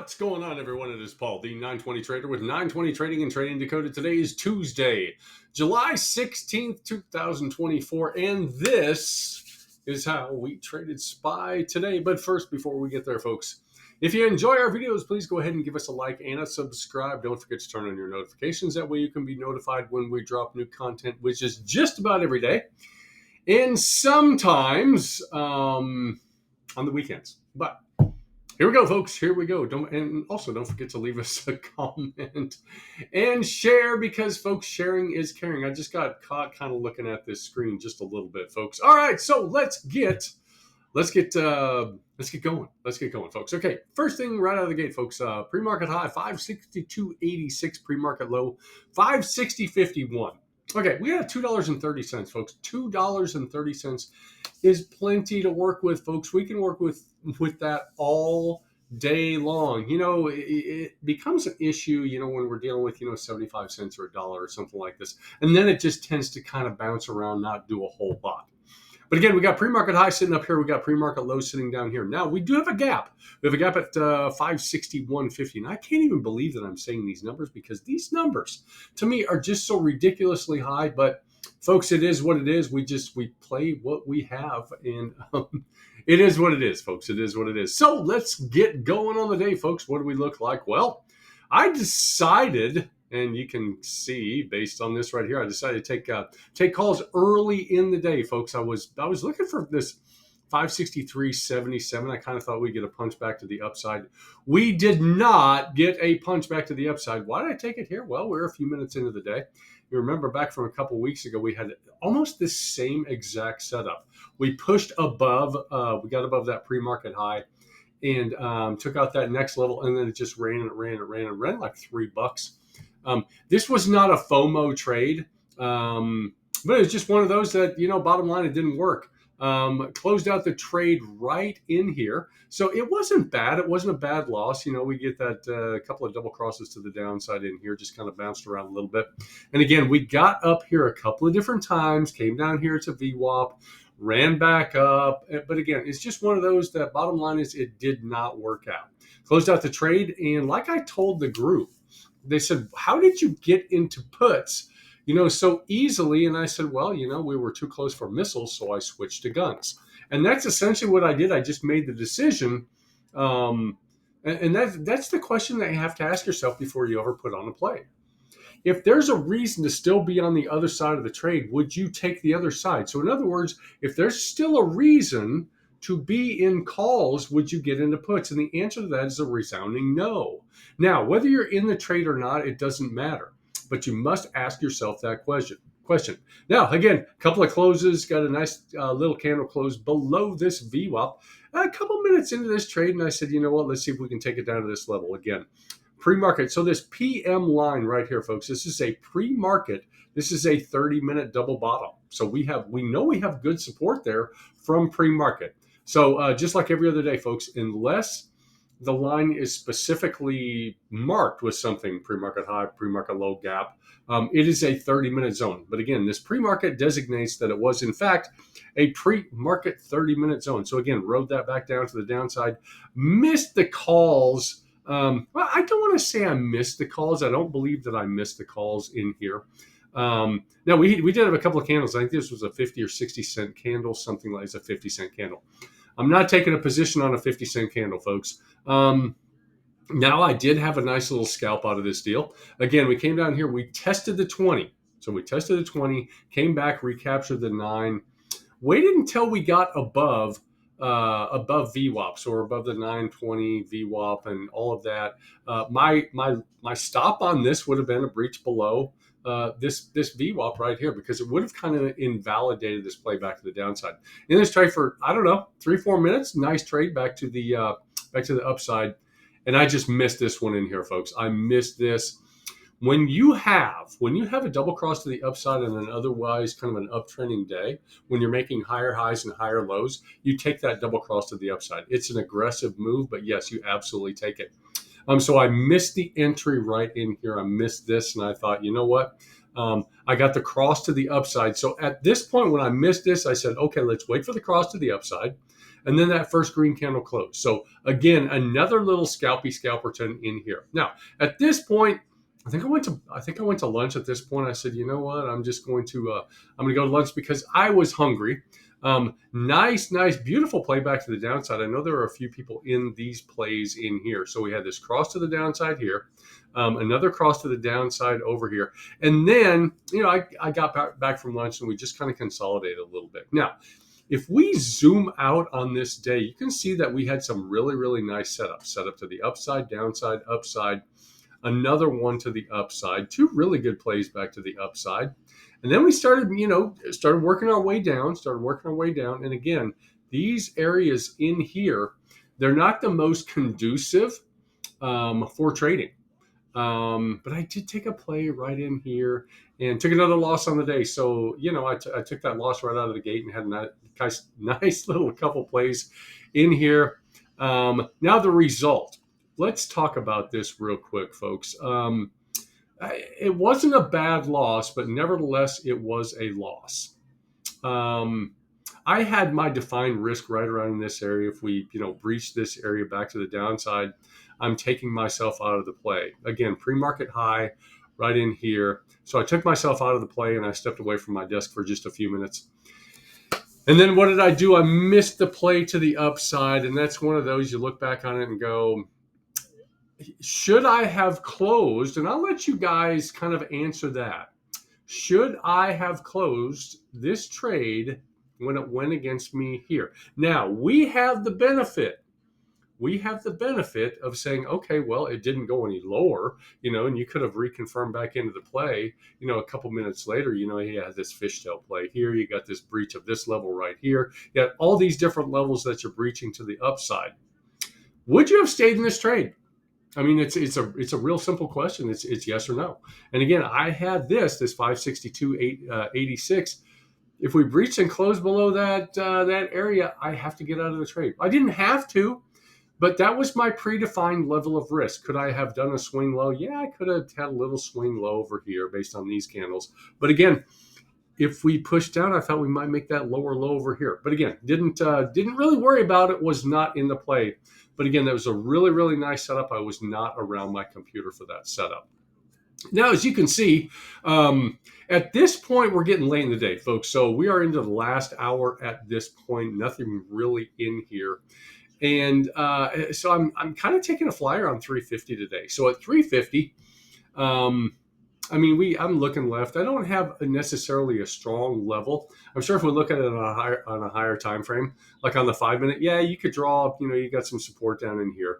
What's going on, everyone? It is Paul, the 920 Trader with 920 Trading and Trading Dakota. Today is Tuesday, July 16th, 2024, and this is how we traded SPY today. But first, before we get there, folks, if you enjoy our videos, please go ahead and give us a like and a subscribe. Don't forget to turn on your notifications. That way you can be notified when we drop new content, which is just about every day, and sometimes on the weekends. But here we go, folks. Here we go. And also don't forget to leave us a comment and share, because, folks, sharing is caring. I just got caught kind of looking at this screen just a little bit, folks. All right, so let's get going. Let's get going, folks. Okay, first thing right out of the gate, folks. Pre-market high 562.86. Pre-market low 560.51. Okay, we got $2.30, folks. $2.30 is plenty to work with, folks. We can work with that all day long. You know, it becomes an issue, when we're dealing with, 75 cents or $1 or something like this. And then it just tends to kind of bounce around, not do a whole lot. But again, we got pre-market high sitting up here. We got pre-market low sitting down here. Now, we do have a gap. We have a gap at 561.50. And I can't even believe that I'm saying these numbers, because these numbers, to me, are just so ridiculously high. But, folks, it is what it is. We play what we have. And it is what it is, folks. It is what it is. So let's get going on the day, folks. What do we look like? Well, I decided, and you can see based on this right here, I decided to take calls early in the day, folks. I was looking for this 563.77. I kind of thought we'd get a punch back to the upside. We did not get a punch back to the upside. Why did I take it here? Well, we're a few minutes into the day. You remember back from a couple weeks ago, we had almost the same exact setup. We pushed above, we got above that pre-market high, and took out that next level, and then it just ran like $3. This was not a FOMO trade, but it was just one of those that, bottom line, it didn't work. Closed out the trade right in here. So it wasn't bad. It wasn't a bad loss. We get that couple of double crosses to the downside in here, just kind of bounced around a little bit. And again, we got up here a couple of different times, came down here to VWAP, ran back up. But again, it's just one of those that bottom line is it did not work out. Closed out the trade. And like I told the group, they said, how did you get into puts, so easily? And I said, well, we were too close for missiles, so I switched to guns. And that's essentially what I did. I just made the decision. And that's the question that you have to ask yourself before you ever put on a play. If there's a reason to still be on the other side of the trade, would you take the other side? So in other words, if there's still a reason to be in calls, would you get into puts? And the answer to that is a resounding no. Now, whether you're in the trade or not, it doesn't matter. But you must ask yourself that question. Now, again, a couple of closes, got a nice little candle close below this VWAP. A couple minutes into this trade, and I said, you know what, let's see if we can take it down to this level again. Pre-market. So this PM line right here, folks, this is a pre-market. This is a 30-minute double bottom. So we know we have good support there from pre-market. So just like every other day, folks, unless the line is specifically marked with something, pre-market high, pre-market low gap, it is a 30-minute zone. But again, this pre-market designates that it was, in fact, a pre-market 30-minute zone. So again, rode that back down to the downside, missed the calls. Well, I don't want to say I missed the calls. I don't believe that I missed the calls in here. Now, we did have a couple of candles. I think this was a 50 or 60 cent candle, something like it's a 50-cent candle. I'm not taking a position on a 50-cent candle, folks. Now, I did have a nice little scalp out of this deal. Again, we came down here. We tested the 20. So we tested the 20, came back, recaptured the 9. Waited until we got above VWAPs, or above the 920 VWAP and all of that. My stop on this would have been a breach below this VWAP right here, because it would have kind of invalidated this play back to the downside. In this trade for, I don't know, 3-4 minutes, nice trade back to the upside. And I just missed this one in here, folks. I missed this. When you have a double cross to the upside on an otherwise kind of an uptrending day, when you're making higher highs and higher lows, you take that double cross to the upside. It's an aggressive move, but yes, you absolutely take it. So I missed the entry right in here. I missed this, and I thought, you know what? I got the cross to the upside. So at this point, when I missed this, I said, okay, let's wait for the cross to the upside. and then that first green candle closed. So again, another little scalperton in here. Now, at this point, I think I went to lunch at this point. I said, you know what? I'm just going to I'm going to go to lunch because I was hungry. Nice, beautiful play back to the downside. I know there are a few people in these plays in here. So we had this cross to the downside here, another cross to the downside over here. And then, I got back from lunch and we just kind of consolidated a little bit. Now, if we zoom out on this day, you can see that we had some really nice setups. Setup to the upside, downside, upside, another one to the upside, two really good plays back to the upside. And then we started working our way down, And again, these areas in here, they're not the most conducive for trading. But I did take a play right in here and took another loss on the day. So, I took that loss right out of the gate and had a nice little couple plays in here. Now the result. Let's talk about this real quick, folks. It wasn't a bad loss, but nevertheless, it was a loss. I had my defined risk right around this area. If we, breach this area back to the downside, I'm taking myself out of the play. Again, pre-market high right in here. So I took myself out of the play and I stepped away from my desk for just a few minutes. And then what did I do? I missed the play to the upside. And that's one of those you look back on it and go, should I have closed? And I'll let you guys kind of answer that. Should I have closed this trade when it went against me here? Now, we have the benefit of saying, okay, well, it didn't go any lower, and you could have reconfirmed back into the play, a couple minutes later, you had this fishtail play here. You got this breach of this level right here. You got all these different levels that you're breaching to the upside. Would you have stayed in this trade? I mean, it's a real simple question. It's yes or no. And again, I had this 562.86. If we breach and close below that area, I have to get out of the trade. I didn't have to, but that was my predefined level of risk. Could I have done a swing low? Yeah, I could have had a little swing low over here based on these candles. But again, if we push down, I thought we might make that lower low over here. But again, didn't really worry about it. Was not in the play. But again, that was a really nice setup. I was not around my computer for that setup. Now, as you can see, at this point, we're getting late in the day, folks. So we are into the last hour at this point. Nothing really in here. And so I'm kind of taking a flyer on 350 today. So at 350, I'm looking left. I don't have necessarily a strong level. I'm sure if we look at it on a higher time frame, like on the 5 minute, yeah, you could draw up. You got some support down in here.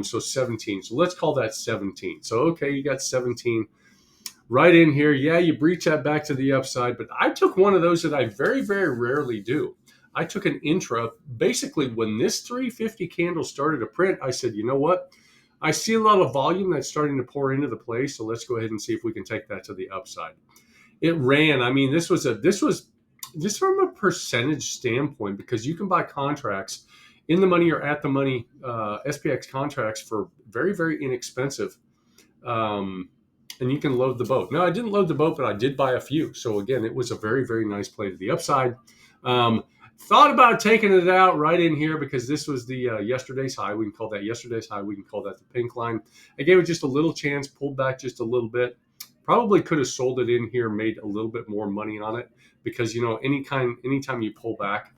So 17. So let's call that 17. So okay, you got 17 right in here. Yeah, you breach that back to the upside. But I took one of those that I very rarely do. I took an intra. Basically, when this 350 candle started to print, I said, you know what? I see a lot of volume that's starting to pour into the play, so let's go ahead and see if we can take that to the upside. It ran. I mean, this was just from a percentage standpoint, because you can buy contracts in the money or at the money, SPX contracts for very inexpensive, and you can load the boat. No, I didn't load the boat, but I did buy a few. So again, it was a very nice play to the upside. Thought about taking it out right in here because this was the yesterday's high. We can call that yesterday's high. We can call that the pink line. I gave it just a little chance, pulled back just a little bit. Probably could have sold it in here, made a little bit more money on it because, anytime you pull back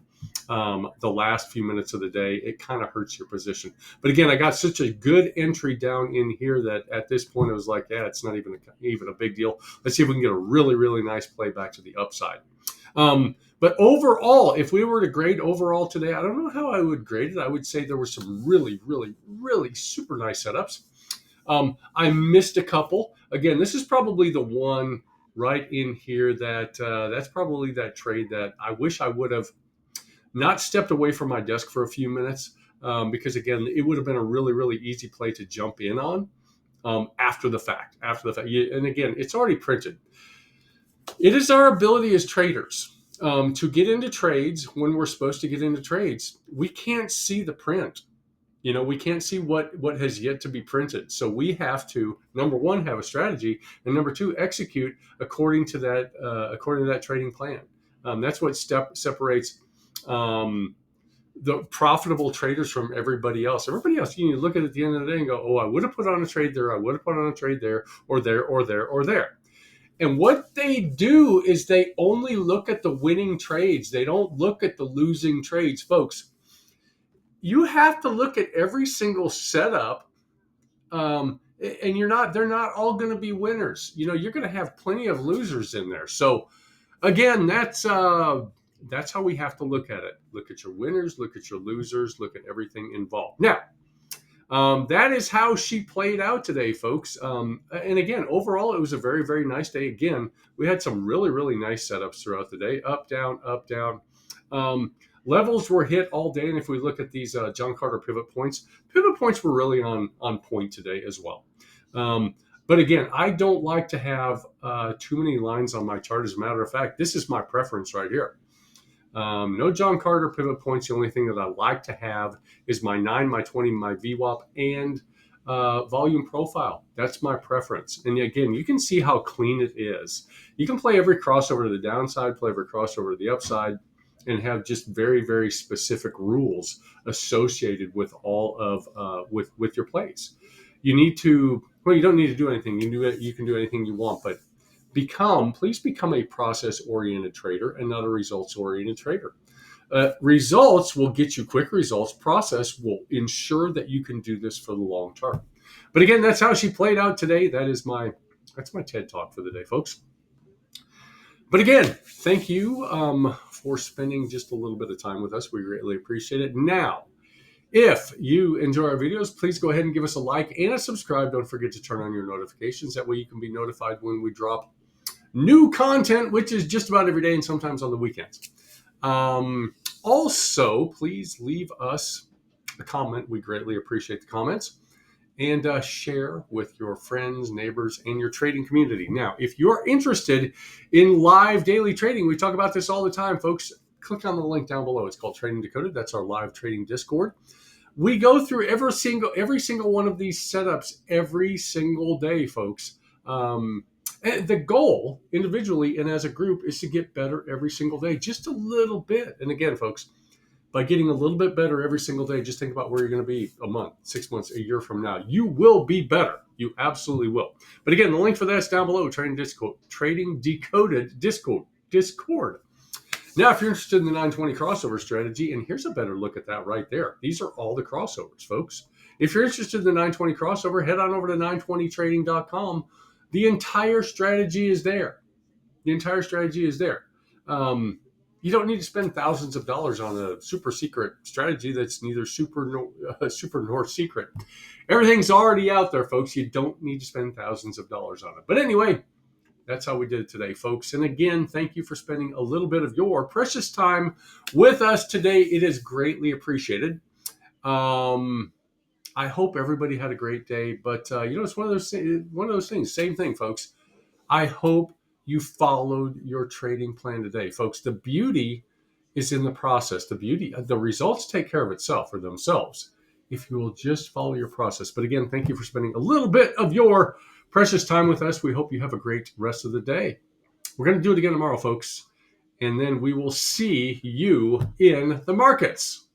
the last few minutes of the day, it kind of hurts your position. But again, I got such a good entry down in here that at this point it was like, yeah, it's not even a big deal. Let's see if we can get a really nice play back to the upside. But overall, if we were to grade overall today, I don't know how I would grade it. I would say there were some really super nice setups. I missed a couple. Again, this is probably the one right in here that's probably that trade that I wish I would have not stepped away from my desk for a few minutes because, again, it would have been a really easy play to jump in on after the fact. And again, it's already printed. It is our ability as traders to get into trades when we're supposed to get into trades. We can't see the print. We can't see what has yet to be printed. So we have to, number one, have a strategy, and number two, execute according to that trading plan. That's what separates the profitable traders from everybody else. Everybody else, you look at it at the end of the day and go, oh, I would have put on a trade there. I would have put on a trade there or there or there or there. And what they do is they only look at the winning trades. They don't look at the losing trades, folks. You have to look at every single setup, and they're not all going to be winners. You're going to have plenty of losers in there. So again, that's how we have to look at it. Look at your winners, look at your losers, look at everything involved. Now, that is how she played out today, folks. And again, overall, it was a very, very nice day. Again, we had some really, really nice setups throughout the day. Up, down, up, down. Levels were hit all day. And if we look at these John Carter pivot points were really on point today as well. But again, I don't like to have too many lines on my chart. As a matter of fact, this is my preference right here. No John Carter pivot points. The only thing that I like to have is my 9, my 20, my VWAP, and volume profile. That's my preference. And again, you can see how clean it is. You can play every crossover to the downside, play every crossover to the upside, and have just very, very specific rules associated with all of with your plays. You don't need to do anything. You can do anything you want, but please become a process-oriented trader and not a results-oriented trader. Results will get you quick results. Process will ensure that you can do this for the long term. But again, that's how she played out today. That's my TED Talk for the day, folks. But again, thank you for spending just a little bit of time with us. We greatly appreciate it. Now, if you enjoy our videos, please go ahead and give us a like and a subscribe. Don't forget to turn on your notifications. That way you can be notified when we drop new content, which is just about every day and sometimes on the weekends. Also, please leave us a comment. We greatly appreciate the comments. And share with your friends, neighbors, and your trading community. Now, if you're interested in live daily trading, we talk about this all the time, folks. Click on the link down below. It's called Trading Decoded. That's our live trading Discord. We go through every single one of these setups every single day, folks. And the goal, individually and as a group, is to get better every single day, just a little bit. And again, folks, by getting a little bit better every single day, just think about where you're going to be a month, 6 months, a year from now. You will be better. You absolutely will. But again, the link for that is down below, Trading Decoded Discord. Now, if you're interested in the 920 crossover strategy, and here's a better look at that right there. These are all the crossovers, folks. If you're interested in the 920 crossover, head on over to 920trading.com. The entire strategy is there. You don't need to spend thousands of dollars on a super secret strategy that's neither super nor secret. Everything's already out there, folks. You don't need to spend thousands of dollars on it. But anyway, that's how we did it today, folks. And again, thank you for spending a little bit of your precious time with us today. It is greatly appreciated. I hope everybody had a great day. But it's one of those things. Same thing, folks. I hope you followed your trading plan today, folks. The beauty is in the process. The results take care of itself or themselves if you will just follow your process. But again, thank you for spending a little bit of your precious time with us. We hope you have a great rest of the day. We're going to do it again tomorrow, folks, and then we will see you in the markets.